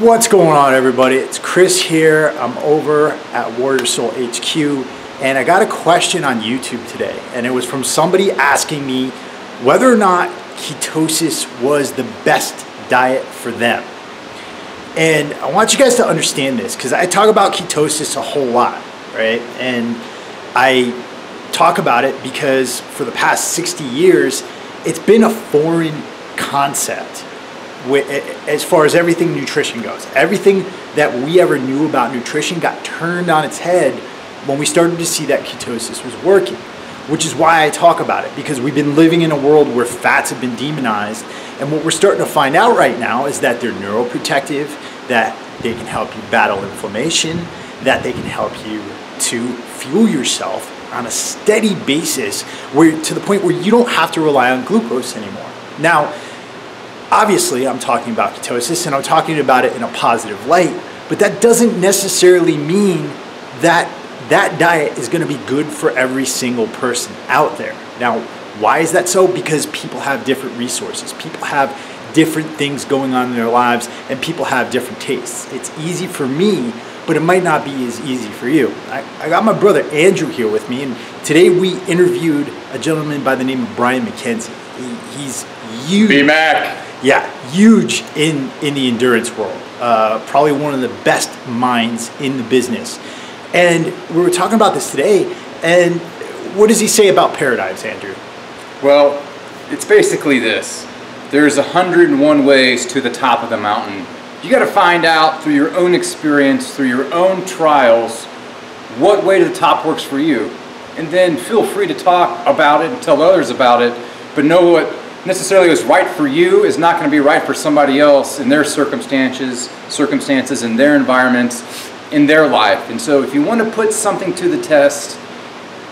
What's going on, everybody? It's Chris here. I'm over at Warrior Soul HQ, and I got a question on YouTube today, and it was from somebody asking me whether or not ketosis was the best diet for them. And I want you guys to understand this, because I talk about ketosis a whole lot, right? And I talk about it because for the past 60 years, it's been a foreign concept as far as everything nutrition goes. Everything that we ever knew about nutrition got turned on its head when we started to see that ketosis was working, which is why I talk about it, because we've been living in a world where fats have been demonized, and what we're starting to find out right now is that they're neuroprotective, that they can help you battle inflammation, that they can help you to fuel yourself on a steady basis, where to the point where you don't have to rely on glucose anymore. Now, obviously, I'm talking about ketosis, and I'm talking about it in a positive light, but that doesn't necessarily mean that that diet is going to be good for every single person out there. Now, why is that so? Because people have different resources. People have different things going on in their lives, and people have different tastes. It's easy for me, but it might not be as easy for you. I got my brother Andrew here with me, and today we interviewed a gentleman by the name of Brian McKenzie. He's huge. B-Mac. Yeah, huge in the endurance world. Probably one of the best minds in the business. And we were talking about this today, and what does he say about paradigms, Andrew? Well, it's basically this. There's 101 ways to the top of the mountain. You got to find out through your own experience, through your own trials, what way to the top works for you. And then feel free to talk about it and tell others about it, but know what necessarily was right for you is not going to be right for somebody else in their circumstances, in their environments, in their life. And so if you want to put something to the test,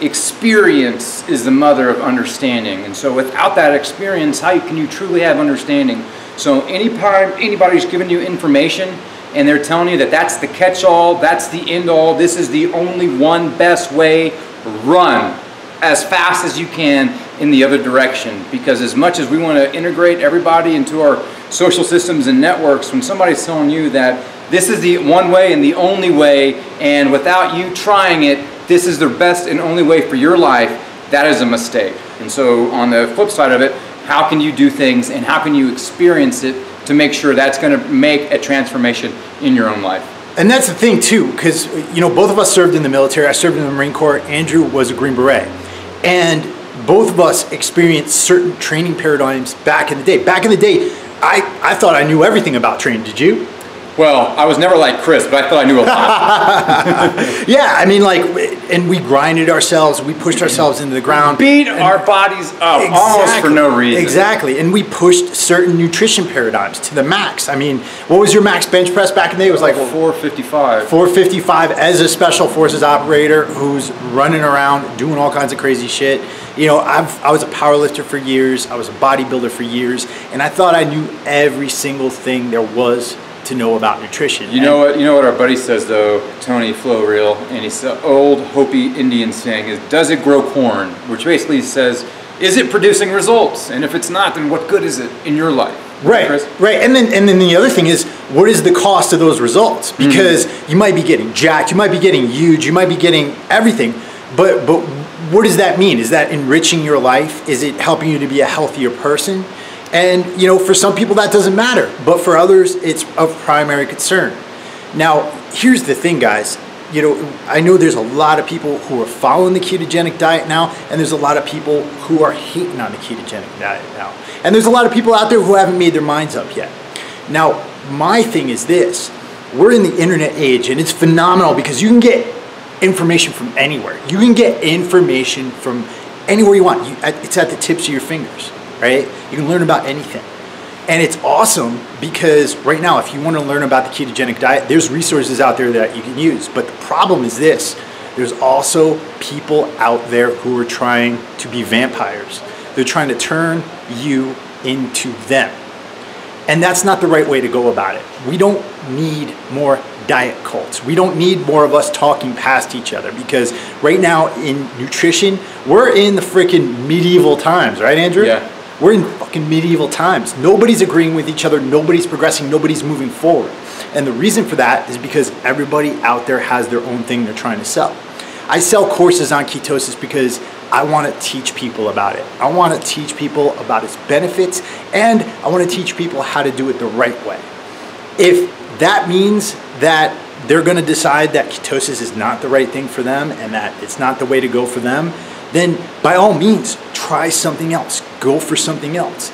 experience is the mother of understanding. And so without that experience, how can you truly have understanding? So anytime anybody's giving you information and they're telling you that that's the catch-all, that's the end-all, this is the only one best way, run as fast as you can in the other direction. Because as much as we want to integrate everybody into our social systems and networks, when somebody's telling you that this is the one way and the only way, and without you trying it, this is the best and only way for your life, that is a mistake. And so on the flip side of it, how can you do things and how can you experience it to make sure that's going to make a transformation in your own life? And that's the thing too, because both of us served in the military. I served in the Marine Corps. Andrew was a Green Beret. And both of us experienced certain training paradigms back in the day. Back in the day, I thought I knew everything about training. Did you? Well, I was never like Chris, but I thought I knew a lot. Yeah, I mean, and we grinded ourselves, we pushed ourselves into the ground. Beat our bodies up almost for no reason. Exactly, and we pushed certain nutrition paradigms to the max. I mean, what was your max bench press back in the day? It was like 455. 455 as a special forces operator who's running around doing all kinds of crazy shit. I was a power lifter for years, I was a bodybuilder for years, and I thought I knew every single thing there was to know about nutrition. You know what our buddy says though, Tony Flow Real, and he's the old Hopi Indian saying is, does it grow corn? Which basically says, is it producing results? And if it's not, then what good is it in your life? Right, Chris? Right. And then the other thing is, what is the cost of those results? Because you might be getting jacked, you might be getting huge, you might be getting everything, but what does that mean? Is that enriching your life? Is it helping you to be a healthier person? And for some people that doesn't matter, but for others it's of primary concern. Now, here's the thing, guys. I know there's a lot of people who are following the ketogenic diet now, and there's a lot of people who are hating on the ketogenic diet now. And there's a lot of people out there who haven't made their minds up yet. Now, my thing is this. We're in the internet age, and it's phenomenal because you can get information from anywhere. You can get information from anywhere you want. It's at the tips of your fingers. Right? You can learn about anything. And it's awesome because right now, if you want to learn about the ketogenic diet, there's resources out there that you can use. But the problem is this. There's also people out there who are trying to be vampires. They're trying to turn you into them. And that's not the right way to go about it. We don't need more diet cults. We don't need more of us talking past each other, because right now in nutrition, we're in the freaking medieval times, right, Andrew? Yeah. we're in fucking medieval times. Nobody's agreeing with each other, nobody's progressing, nobody's moving forward. And the reason for that is because everybody out there has their own thing they're trying to sell. I sell courses on ketosis because I want to teach people about it. I want to teach people about its benefits, and I want to teach people how to do it the right way. If that means that they're going to decide that ketosis is not the right thing for them and that it's not the way to go for them, then by all means, try something else. Go for something else.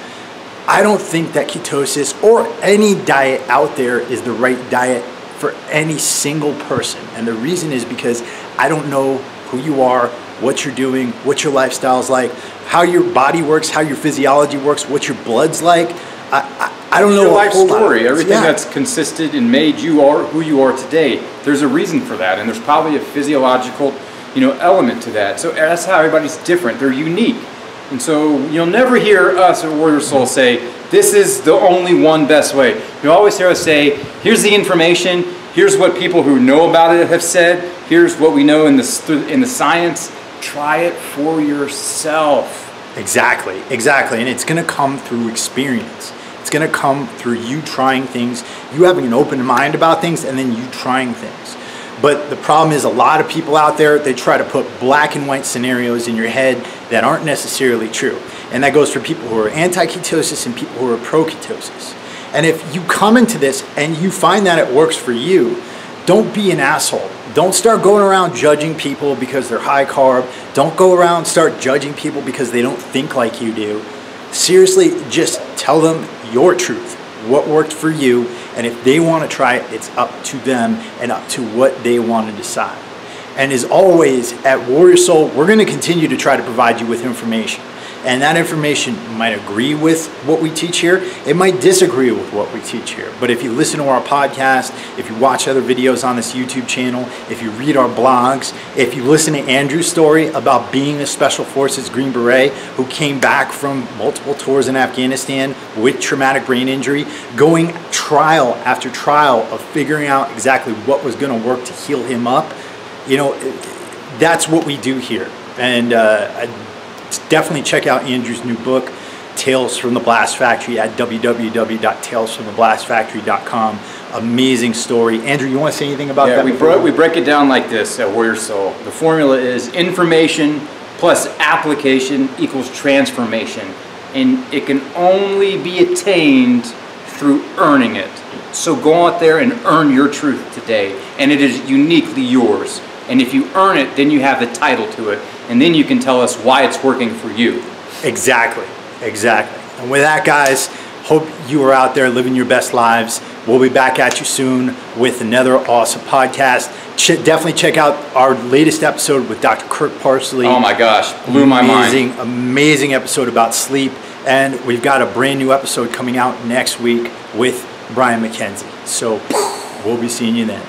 I don't think that ketosis or any diet out there is the right diet for any single person. And the reason is because I don't know who you are, what you're doing, what your lifestyle is like, how your body works, how your physiology works, what your blood's like. I don't know your life story, everything that's consisted and made you are who you are today. There's a reason for that, and there's probably a physiological, element to that. So that's how everybody's different. They're unique. And so you'll never hear us at Warrior Soul say, this is the only one best way. You always hear us say, here's the information, here's what people who know about it have said, here's what we know in the science. Try it for yourself. Exactly. And it's going to come through experience. It's going to come through you trying things, you having an open mind about things, and then you trying things. But the problem is a lot of people out there, they try to put black and white scenarios in your head that aren't necessarily true. And that goes for people who are anti-ketosis and people who are pro-ketosis. And if you come into this and you find that it works for you, don't be an asshole. Don't start going around judging people because they're high carb. Don't go around and start judging people because they don't think like you do. Seriously, just tell them your truth, what worked for you, and if they want to try it, it's up to them and up to what they want to decide. And as always, at Warrior Soul, we're going to continue to try to provide you with information. And that information might agree with what we teach here. It might disagree with what we teach here. But if you listen to our podcast, if you watch other videos on this YouTube channel, if you read our blogs, if you listen to Andrew's story about being a Special Forces Green Beret who came back from multiple tours in Afghanistan with traumatic brain injury, going trial after trial of figuring out exactly what was going to work to heal him up, that's what we do here. And definitely check out Andrew's new book, Tales from the Blast Factory, at www.talesfromtheblastfactory.com. Amazing story. Andrew, you want to say anything about that? We break it down like this at Warrior Soul. The formula is information plus application equals transformation. And it can only be attained through earning it. So go out there and earn your truth today. And it is uniquely yours. And if you earn it, then you have the title to it. And then you can tell us why it's working for you. Exactly. And with that, guys, hope you are out there living your best lives. We'll be back at you soon with another awesome podcast. Definitely check out our latest episode with Dr. Kirk Parsley. Oh my gosh, blew my mind. Amazing episode about sleep. And we've got a brand new episode coming out next week with Brian McKenzie. So we'll be seeing you then.